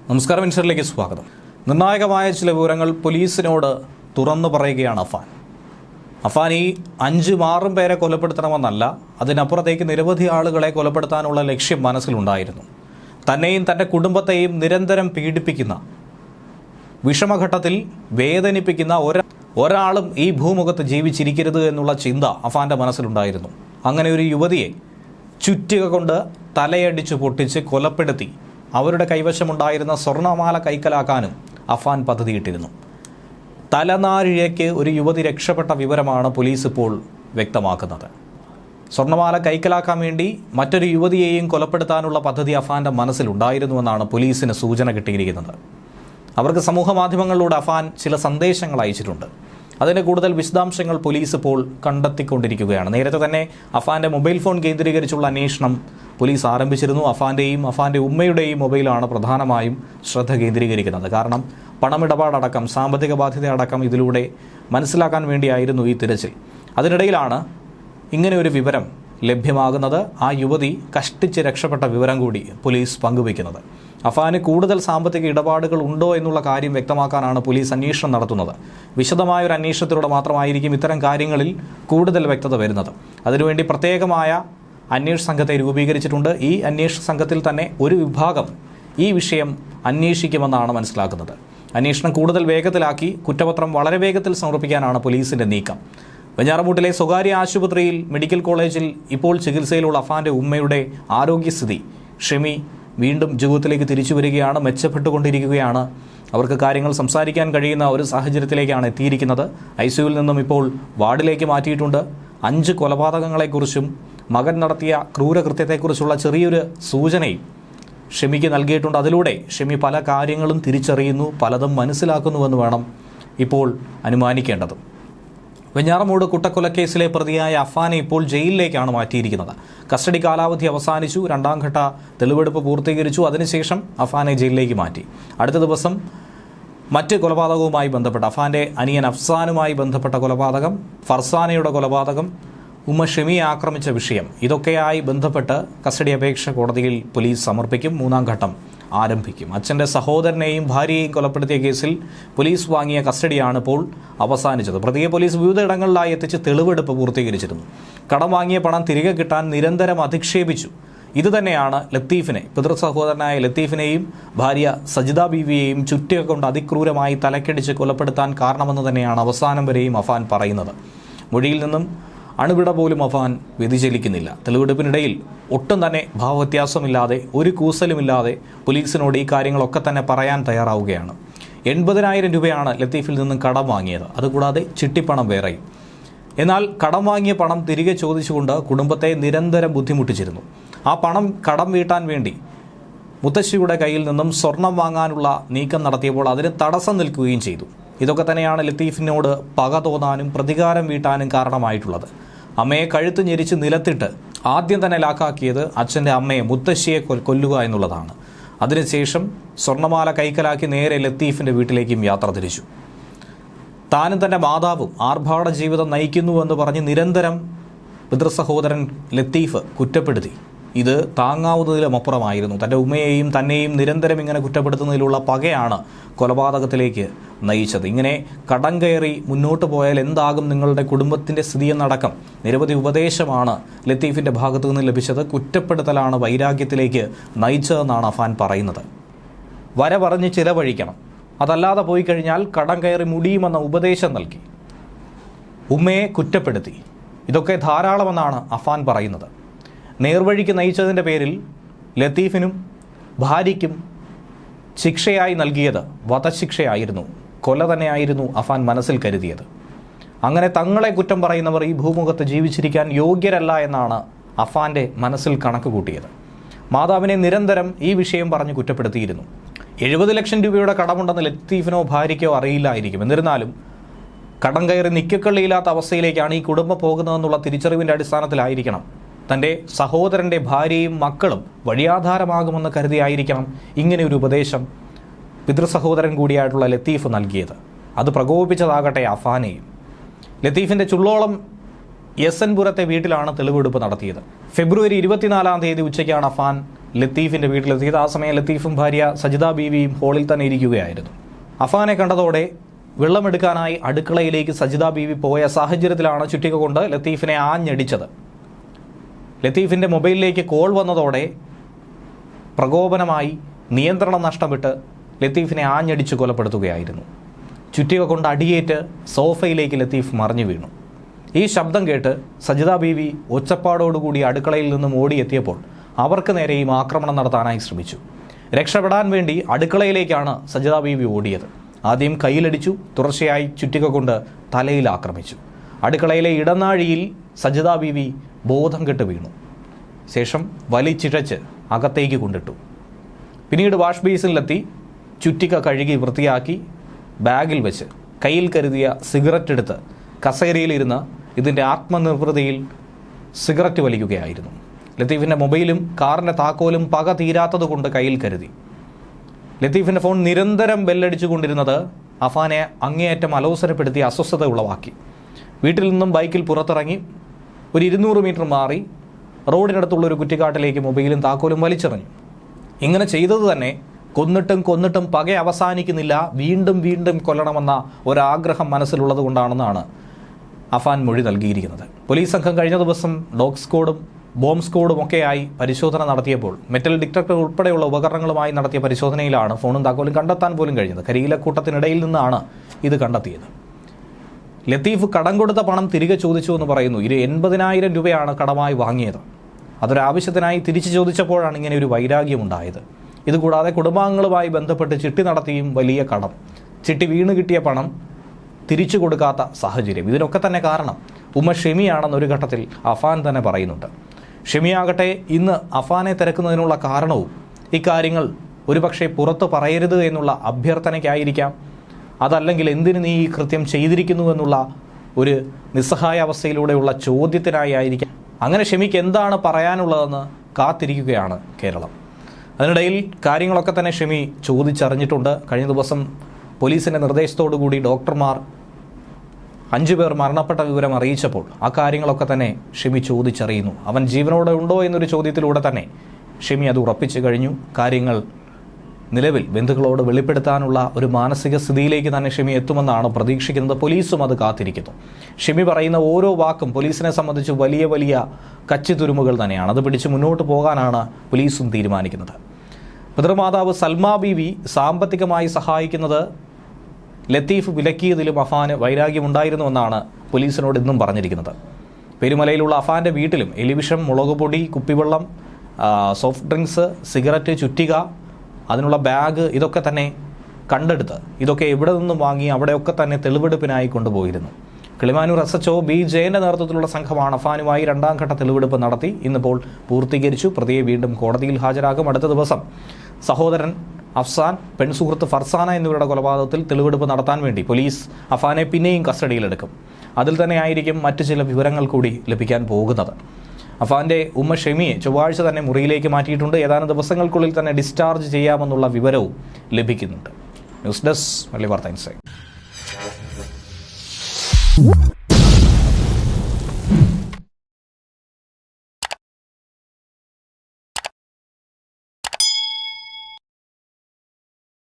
നമസ്കാരം, ഇൻഷറിലേക്ക് സ്വാഗതം. നിർണായകമായ ചില വിവരങ്ങൾ പോലീസിനോട് തുറന്നു പറയുകയാണ് അഫാൻ ഈ 5-6 പേരെ കൊലപ്പെടുത്തണമെന്നല്ല, അതിനപ്പുറത്തേക്ക് നിരവധി ആളുകളെ കൊലപ്പെടുത്താനുള്ള ലക്ഷ്യം മനസ്സിലുണ്ടായിരുന്നു. തന്നെയും തൻ്റെ കുടുംബത്തെയും നിരന്തരം പീഡിപ്പിക്കുന്ന, വിഷമഘട്ടത്തിൽ വേദനിപ്പിക്കുന്ന ഒരാളും ഈ ഭൂമുഖത്ത് ജീവിച്ചിരിക്കരുത് എന്നുള്ള ചിന്ത അഫാൻ്റെ മനസ്സിലുണ്ടായിരുന്നു. അങ്ങനെ ഒരു യുവതിയെ ചുറ്റിക കൊണ്ട് തലയടിച്ച് പൊട്ടിച്ച് കൊലപ്പെടുത്തി അവരുടെ കൈവശമുണ്ടായിരുന്ന സ്വർണ്ണമാല കൈക്കലാക്കാനും അഫാൻ പദ്ധതിയിട്ടിരുന്നു. തലനാരിഴയ്ക്ക് ഒരു യുവതി രക്ഷപ്പെട്ട വിവരമാണ് പോലീസ് ഇപ്പോൾ വ്യക്തമാക്കുന്നത്. സ്വർണ്ണമാല കൈക്കലാക്കാൻ വേണ്ടി മറ്റൊരു യുവതിയെയും കൊലപ്പെടുത്താനുള്ള പദ്ധതി അഫാൻ്റെ മനസ്സിലുണ്ടായിരുന്നുവെന്നാണ് പോലീസിന് സൂചന കിട്ടിയിരിക്കുന്നത്. അവർക്ക് സമൂഹ മാധ്യമങ്ങളിലൂടെ അഫാൻ ചില സന്ദേശങ്ങൾ അയച്ചിട്ടുണ്ട്. അതിൻ്റെ കൂടുതൽ വിശദാംശങ്ങൾ പോലീസ് ഇപ്പോൾ കണ്ടെത്തിക്കൊണ്ടിരിക്കുകയാണ്. നേരത്തെ തന്നെ അഫാൻ്റെ മൊബൈൽ ഫോൺ കേന്ദ്രീകരിച്ചുള്ള അന്വേഷണം പോലീസ് ആരംഭിച്ചിരുന്നു. അഫാൻ്റെയും അഫാൻ്റെ ഉമ്മയുടെയും മൊബൈലാണ് പ്രധാനമായും ശ്രദ്ധ കേന്ദ്രീകരിക്കുന്നത്. കാരണം പണമിടപാടടക്കം, സാമ്പത്തിക ബാധ്യത അടക്കം ഇതിലൂടെ മനസ്സിലാക്കാൻ വേണ്ടിയായിരുന്നു ഈ തിരച്ചിൽ. അതിനിടയിലാണ് ഇങ്ങനെ ഒരു വിവരം ലഭ്യമാകുന്നത്. ആ യുവതി കഷ്ടിച്ച് രക്ഷപ്പെട്ട വിവരം കൂടി പോലീസ് പങ്കുവയ്ക്കുന്നത്. അഫാന് കൂടുതൽ സാമ്പത്തിക ഇടപാടുകൾ ഉണ്ടോ എന്നുള്ള കാര്യം വ്യക്തമാക്കാനാണ് പോലീസ് അന്വേഷണം നടത്തുന്നത്. വിശദമായൊരു അന്വേഷണത്തിലൂടെ മാത്രമായിരിക്കും ഇത്തരം കാര്യങ്ങളിൽ കൂടുതൽ വ്യക്തത വരുന്നത്. അതിനുവേണ്ടി പ്രത്യേകമായ അന്വേഷണ സംഘത്തെ രൂപീകരിച്ചിട്ടുണ്ട്. ഈ അന്വേഷണ സംഘത്തിൽ തന്നെ ഒരു വിഭാഗം ഈ വിഷയം അന്വേഷിക്കുമെന്നാണ് മനസ്സിലാക്കുന്നത്. അന്വേഷണം കൂടുതൽ വേഗത്തിലാക്കി കുറ്റപത്രം വളരെ വേഗത്തിൽ സമർപ്പിക്കാനാണ് പോലീസിൻ്റെ നീക്കം. വെഞ്ഞാറമൂട്ടിലെ സ്വകാര്യ ആശുപത്രിയിൽ, മെഡിക്കൽ കോളേജിൽ ഇപ്പോൾ ചികിത്സയിലുള്ള അഫാൻ്റെ ഉമ്മയുടെ ആരോഗ്യസ്ഥിതി ഷെമി വീണ്ടും ജീവിതത്തിലേക്ക് തിരിച്ചു വരികയാണ്, മെച്ചപ്പെട്ടുകൊണ്ടിരിക്കുകയാണ്. അവർക്ക് കാര്യങ്ങൾ സംസാരിക്കാൻ കഴിയുന്ന ഒരു സാഹചര്യത്തിലേക്കാണ് എത്തിയിരിക്കുന്നത്. ICUവിൽ നിന്നും ഇപ്പോൾ വാർഡിലേക്ക് മാറ്റിയിട്ടുണ്ട്. 5 കൊലപാതകങ്ങളെക്കുറിച്ചും മകൻ നടത്തിയ ക്രൂരകൃത്യത്തെക്കുറിച്ചുള്ള ചെറിയൊരു സൂചനയും ഷെമിക്ക് നൽകിയിട്ടുണ്ട്. അതിലൂടെ ഷെമി പല കാര്യങ്ങളും തിരിച്ചറിയുന്നു, പലതും മനസ്സിലാക്കുന്നുവെന്ന് വേണം ഇപ്പോൾ അനുമാനിക്കേണ്ടത്. വെഞ്ഞാറമൂട് കുട്ടക്കൊലക്കേസിലെ പ്രതിയായ അഫാനെ ഇപ്പോൾ ജയിലിലേക്കാണ് മാറ്റിയിരിക്കുന്നത്. കസ്റ്റഡി കാലാവധി അവസാനിച്ചു, 2ാം ഘട്ട തെളിവെടുപ്പ് പൂർത്തീകരിച്ചു. അതിനുശേഷം അഫാനെ ജയിലിലേക്ക് മാറ്റി. അടുത്ത ദിവസം മറ്റ് കൊലപാതകവുമായി ബന്ധപ്പെട്ട അഫാൻ്റെ അനിയൻ അഫ്സാനുമായി ബന്ധപ്പെട്ട കൊലപാതകം, ഫർസാനയുടെ കൊലപാതകം, ഉമ്മ ഷെമിയെ ആക്രമിച്ച വിഷയം, ഇതൊക്കെയായി ബന്ധപ്പെട്ട് കസ്റ്റഡി അപേക്ഷ കോടതിയിൽ പോലീസ് സമർപ്പിക്കും. 3ാം ഘട്ടം ആരംഭിക്കും. അച്ഛൻ്റെ സഹോദരനെയും ഭാര്യയെയും കൊലപ്പെടുത്തിയ കേസിൽ പോലീസ് വാങ്ങിയ കസ്റ്റഡിയാണ് ഇപ്പോൾ അവസാനിച്ചത്. പ്രതിയെ പോലീസ് വിവിധ ഇടങ്ങളിലായി എത്തിച്ച് തെളിവെടുപ്പ് പൂർത്തീകരിച്ചിരുന്നു. കടം വാങ്ങിയ പണം തിരികെ കിട്ടാൻ നിരന്തരം അധിക്ഷേപിച്ചു. ഇതുതന്നെയാണ് ലത്തീഫിനെ, പിതൃ സഹോദരനായ ലത്തീഫിനെയും ഭാര്യ സജിദ ബീവിയെയും ചുറ്റിക കൊണ്ട് അതിക്രൂരമായി തലക്കടിച്ച് കൊലപ്പെടുത്താൻ കാരണമെന്ന് തന്നെയാണ് അവസാനം വരെയും അഫാൻ പറയുന്നത്. മൊഴിയിൽ നിന്നും അണുവിട പോലും അഫാൻ വ്യതിചലിക്കുന്നില്ല. തെളിവെടുപ്പിനിടയിൽ ഒട്ടും തന്നെ ഭാവവ്യത്യാസമില്ലാതെ, ഒരു കൂസലുമില്ലാതെ പോലീസിനോട് ഈ കാര്യങ്ങളൊക്കെ തന്നെ പറയാൻ തയ്യാറാവുകയാണ്. 80,000 രൂപയാണ് ലത്തീഫിൽ നിന്നും കടം വാങ്ങിയത്. അതുകൂടാതെ ചിട്ടിപ്പണം വേറെയും. എന്നാൽ കടം വാങ്ങിയ പണം തിരികെ ചോദിച്ചുകൊണ്ട് കുടുംബത്തെ നിരന്തരം ബുദ്ധിമുട്ടിച്ചിരുന്നു. ആ പണം കടം വീട്ടാൻ വേണ്ടി മുത്തശ്ശിയുടെ കയ്യിൽ നിന്നും സ്വർണം വാങ്ങാനുള്ള നീക്കം നടത്തിയപ്പോൾ അതിന് തടസ്സം നിൽക്കുകയും ചെയ്തു. ഇതൊക്കെ തന്നെയാണ് ലത്തീഫിനോട് പക തോന്നാനും പ്രതികാരം വീട്ടാനും കാരണമായിട്ടുള്ളത്. അമ്മയെ കഴുത്ത് ഞെരിച്ച് നിലത്തിട്ട് ആദ്യം തന്നെ ലാക്കാക്കിയത് അച്ഛൻ്റെ അമ്മയെ, മുത്തശ്ശിയെ കൊല്ലുക എന്നുള്ളതാണ്. അതിനുശേഷം സ്വർണ്ണമാല കൈക്കലാക്കി നേരെ ലത്തീഫിൻ്റെ വീട്ടിലേക്കും യാത്ര തിരിച്ചു. താനും തൻ്റെ മാതാവും ആർഭാട ജീവിതം നയിക്കുന്നുവെന്ന് പറഞ്ഞ് നിരന്തരം പിതൃസഹോദരൻ ലത്തീഫ് കുറ്റപ്പെടുത്തി. ഇത് താങ്ങാവുന്നതിലും അപ്പുറമായിരുന്നു. തൻ്റെ ഉമ്മയെയും തന്നെയും നിരന്തരം ഇങ്ങനെ കുറ്റപ്പെടുത്തുന്നതിലുള്ള പകയാണ് കൊലപാതകത്തിലേക്ക് നയിച്ചത്. ഇങ്ങനെ കടം കയറി മുന്നോട്ട് പോയാൽ എന്താകും നിങ്ങളുടെ കുടുംബത്തിൻ്റെ സ്ഥിതിയെന്നടക്കം നിരവധി ഉപദേശമാണ് ലത്തീഫിൻ്റെ ഭാഗത്തു നിന്ന് ലഭിച്ചത്. കുറ്റപ്പെടുത്തലാണ് വൈരാഗ്യത്തിലേക്ക് നയിച്ചതെന്നാണ് അഫാൻ പറയുന്നത്. വര പറഞ്ഞ് ചിലവഴിക്കണം, അതല്ലാതെ പോയി കഴിഞ്ഞാൽ കടം കയറി മുടിയുമെന്ന ഉപദേശം നൽകി, ഉമ്മയെ കുറ്റപ്പെടുത്തി. ഇതൊക്കെ ധാരാളമെന്നാണ് അഫാൻ പറയുന്നത്. നേർവഴിക്ക് നയിച്ചതിൻ്റെ പേരിൽ ലത്തീഫിനും ഭാര്യയ്ക്കും ശിക്ഷയായി നൽകിയത് വധശിക്ഷയായിരുന്നു, കൊല തന്നെയായിരുന്നു അഫാൻ മനസ്സിൽ കരുതിയത്. അങ്ങനെ തങ്ങളെ കുറ്റം പറയുന്നവർ ഈ ഭൂമുഖത്ത് ജീവിച്ചിരിക്കാൻ യോഗ്യരല്ല എന്നാണ് അഫാൻ്റെ മനസ്സിൽ കണക്ക് കൂട്ടിയത്. മാതാവിനെ നിരന്തരം ഈ വിഷയം പറഞ്ഞ് കുറ്റപ്പെടുത്തിയിരുന്നു. 70 ലക്ഷം രൂപയുടെ കടമുണ്ടെന്ന് ലത്തീഫിനോ ഭാര്യയ്ക്കോ അറിയില്ലായിരിക്കും. എന്നിരുന്നാലും കടം കയറി നിക്കക്കള്ളിയില്ലാത്ത അവസ്ഥയിലേക്കാണ് ഈ കുടുംബം പോകുന്നതെന്നുള്ള തിരിച്ചറിവിൻ്റെ അടിസ്ഥാനത്തിലായിരിക്കണം തൻ്റെ സഹോദരൻ്റെ ഭാര്യയും മക്കളും വഴിയാധാരമാകുമെന്ന് കരുതിയായിരിക്കണം ഇങ്ങനെ ഒരു ഉപദേശം പിതൃസഹോദരൻ കൂടിയായിട്ടുള്ള ലത്തീഫ് നൽകിയത്. അത് പ്രകോപിപ്പിച്ചതാകട്ടെ അഫാനെയും. ലത്തീഫിൻ്റെ ചുള്ളോളം എസ് എൻ പുരത്തെ വീട്ടിലാണ് തെളിവെടുപ്പ് നടത്തിയത്. ഫെബ്രുവരി 24 ഉച്ചയ്ക്കാണ് അഫാൻ ലത്തീഫിൻ്റെ വീട്ടിലെത്തിയത്. ആ സമയം ലത്തീഫും ഭാര്യ സജിത ബീവിയും ഹോളിൽ തന്നെ ഇരിക്കുകയായിരുന്നു. അഫാനെ കണ്ടതോടെ വെള്ളമെടുക്കാനായി അടുക്കളയിലേക്ക് സജിത ബീവി പോയ സാഹചര്യത്തിലാണ് ചുറ്റിക കൊണ്ട് ലത്തീഫിനെ ആഞ്ഞടിച്ചത്. ലത്തീഫിൻ്റെ മൊബൈലിലേക്ക് കോൾ വന്നതോടെ പ്രകോപനമായി നിയന്ത്രണം നഷ്ടപ്പെട്ട് ലത്തീഫിനെ ആഞ്ഞടിച്ച് കൊലപ്പെടുത്തുകയായിരുന്നു. ചുറ്റിക കൊണ്ട് അടിയേറ്റ് സോഫയിലേക്ക് ലത്തീഫ് മറിഞ്ഞു വീണു. ഈ ശബ്ദം കേട്ട് സജിത ബീവി ഒച്ചപ്പാടോടുകൂടി അടുക്കളയിൽ നിന്നും ഓടിയെത്തിയപ്പോൾ അവർക്ക് നേരെയും ആക്രമണം നടത്താനായി ശ്രമിച്ചു. രക്ഷപ്പെടാൻ വേണ്ടി അടുക്കളയിലേക്കാണ് സജിത ബീവി ഓടിയത്. ആദ്യം കയ്യിലടിച്ചു, തുടർച്ചയായി ചുറ്റിക കൊണ്ട് തലയിൽ ആക്രമിച്ചു. അടുക്കളയിലെ ഇടനാഴിയിൽ സജിത ബീവി ബോധം കെട്ട് വീണു. ശേഷം വലിച്ചിഴച്ച് അകത്തേക്ക് കൊണ്ടിട്ടു. പിന്നീട് വാഷ് ബേസിനിലെത്തി ചുറ്റിക കഴുകി വൃത്തിയാക്കി ബാഗിൽ വെച്ച് കയ്യിൽ കരുതിയ സിഗരറ്റ് എടുത്ത് കസേരയിലിരുന്ന് ഇതിൻ്റെ ആത്മനിർവൃതിയിൽ സിഗരറ്റ് വലിക്കുകയായിരുന്നു. ലത്തീഫിൻ്റെ മൊബൈലും കാറിൻ്റെ താക്കോലും പക തീരാത്തത് കൊണ്ട് കയ്യിൽ കരുതി. ലത്തീഫിൻ്റെ ഫോൺ നിരന്തരം ബെല്ലടിച്ചു കൊണ്ടിരുന്നത് അഫാനെ അങ്ങേയറ്റം അലോസരപ്പെടുത്തി അസ്വസ്ഥത ഉളവാക്കി. വീട്ടിൽ നിന്നും ബൈക്കിൽ പുറത്തിറങ്ങി ഒരു 200 മീറ്റർ മാറി റോഡിനടുത്തുള്ളൊരു കുറ്റിക്കാട്ടിലേക്ക് മൊബൈലും താക്കോലും വലിച്ചെറിഞ്ഞു. ഇങ്ങനെ ചെയ്തത് തന്നെ കൊന്നിട്ടും പക അവസാനിക്കുന്നില്ല, വീണ്ടും വീണ്ടും കൊല്ലണമെന്ന ഒരാഗ്രഹം മനസ്സിലുള്ളത് കൊണ്ടാണെന്നാണ് അഫാൻ മൊഴി നൽകിയിരിക്കുന്നത്. പോലീസ് സംഘം കഴിഞ്ഞ ദിവസം ഡോഗ് സ്ക്വാഡും ബോംബ് സ്ക്വാഡും ഒക്കെയായി പരിശോധന നടത്തിയപ്പോൾ മെറ്റൽ ഡിറ്റക്ടർ ഉൾപ്പെടെയുള്ള ഉപകരണങ്ങളുമായി നടത്തിയ പരിശോധനയിലാണ് ഫോണും താക്കോലും കണ്ടെത്താൻ പോലും കഴിഞ്ഞത്. കരിയിലക്കൂട്ടത്തിനിടയിൽ നിന്നാണ് ഇത് കണ്ടെത്തിയത്. ലത്തീഫ് കടം കൊടുത്ത പണം തിരികെ ചോദിച്ചു എന്ന് പറയുന്നു. 80,000 രൂപയാണ് കടമായി വാങ്ങിയത്. അതൊരാവശ്യത്തിനായി തിരിച്ചു ചോദിച്ചപ്പോഴാണ് ഇങ്ങനെ ഒരു വൈരാഗ്യമുണ്ടായത്. ഇതുകൂടാതെ കുടുംബാംഗങ്ങളുമായി ബന്ധപ്പെട്ട് ചിട്ടി നടത്തിയും വലിയ കടം, ചിട്ടി വീണ് കിട്ടിയ പണം തിരിച്ചു കൊടുക്കാത്ത സാഹചര്യം, ഇതിനൊക്കെ തന്നെ കാരണം ഉമ്മ ഷെമിയാണെന്നൊരു ഘട്ടത്തിൽ അഫാൻ തന്നെ പറയുന്നുണ്ട്. ഷെമിയാകട്ടെ ഇന്ന് അഫാനെ തിരക്കുന്നതിനുള്ള കാരണവും ഇക്കാര്യങ്ങൾ ഒരുപക്ഷെ പുറത്ത് പറയരുത് എന്നുള്ള അഭ്യർത്ഥനയ്ക്കായിരിക്കാം. അതല്ലെങ്കിൽ എന്തിന് നീ ഈ കൃത്യം ചെയ്തിരിക്കുന്നു എന്നുള്ള ഒരു നിസ്സഹായ അവസ്ഥയിലൂടെയുള്ള ചോദ്യത്തിനായി ആയിരിക്കാം. അങ്ങനെ ഷെമിക്ക് എന്താണ് പറയാനുള്ളതെന്ന് കാത്തിരിക്കുകയാണ് കേരളം. അതിനിടയിൽ കാര്യങ്ങളൊക്കെ തന്നെ ഷെമി ചോദിച്ചറിഞ്ഞിട്ടുണ്ട്. കഴിഞ്ഞ ദിവസം പോലീസിൻ്റെ നിർദ്ദേശത്തോടു കൂടി ഡോക്ടർമാർ 5 പേർ മരണപ്പെട്ട വിവരം അറിയിച്ചപ്പോൾ ആ കാര്യങ്ങളൊക്കെ തന്നെ ഷെമി ചോദിച്ചറിയുന്നു. അവൻ ജീവനോടെ ഉണ്ടോ എന്നൊരു ചോദ്യത്തിലൂടെ തന്നെ ഷെമി അത് ഉറപ്പിച്ചു കഴിഞ്ഞു. കാര്യങ്ങൾ നിലവിൽ ബന്ധുക്കളോട് വെളിപ്പെടുത്താനുള്ള ഒരു മാനസിക സ്ഥിതിയിലേക്ക് തന്നെ ഷെമി എത്തുമെന്നാണ് പ്രതീക്ഷിക്കുന്നത്. പോലീസും അത് കാത്തിരിക്കുന്നു. ഷെമി പറയുന്ന ഓരോ വാക്കും പോലീസിനെ സംബന്ധിച്ച് വലിയ വലിയ കച്ചിത്തുരുമ്പുകൾ തന്നെയാണ്. അത് പിടിച്ച് മുന്നോട്ട് പോകാനാണ് പോലീസും തീരുമാനിക്കുന്നത്. പിതൃമാതാവ് സൽമാ ബീവി സാമ്പത്തികമായി സഹായിക്കുന്നത് ലത്തീഫ് വിലക്കിയതിലും അഫാന് വൈരാഗ്യമുണ്ടായിരുന്നുവെന്നാണ് പോലീസിനോട് ഇന്നും പറഞ്ഞിരിക്കുന്നത്. പെരുമലയിലുള്ള അഫാൻ്റെ വീട്ടിലും എലിവിഷം, മുളകുപൊടി, കുപ്പിവെള്ളം, സോഫ്റ്റ് ഡ്രിങ്ക്സ്, സിഗരറ്റ്, ചുറ്റിക, അതിനുള്ള ബാഗ് ഇതൊക്കെ തന്നെ കണ്ടെടുത്ത് ഇതൊക്കെ എവിടെ നിന്നും വാങ്ങി അവിടെയൊക്കെ തന്നെ തെളിവെടുപ്പിനായി കൊണ്ടുപോയിരുന്നു. കിളിമാനൂർ SHO B ജയൻ്റെ നേതൃത്വത്തിലുള്ള സംഘമാണ് അഫാനുമായി 2ാം ഘട്ട തെളിവെടുപ്പ് നടത്തി ഇന്നിപ്പോൾ പൂർത്തീകരിച്ചു. പ്രതിയെ വീണ്ടും കോടതിയിൽ ഹാജരാക്കും. അടുത്ത ദിവസം സഹോദരൻ അഫ്സാൻ, പെൺസുഹൃത്ത് ഫർസാന എന്നിവരുടെ കൊലപാതകത്തിൽ തെളിവെടുപ്പ് നടത്താൻ വേണ്ടി പോലീസ് അഫാനെ പിന്നെയും കസ്റ്റഡിയിലെടുക്കും. അതിൽ തന്നെ ആയിരിക്കും മറ്റു ചില വിവരങ്ങൾ കൂടി ലഭിക്കാൻ പോകുന്നത്. അഫാൻ്റെ ഉമ്മ ഷെമിയെ ചൊവ്വാഴ്ച തന്നെ മുറിയിലേക്ക് മാറ്റിയിട്ടുണ്ട്. ഏതാനും ദിവസങ്ങൾക്കുള്ളിൽ തന്നെ ഡിസ്ചാർജ് ചെയ്യാമെന്നുള്ള വിവരവും ലഭിക്കുന്നുണ്ട്. ന്യൂസ് ഡെസ്ക് മലയാളി വാർത്ത ഇൻസൈറ്റ്.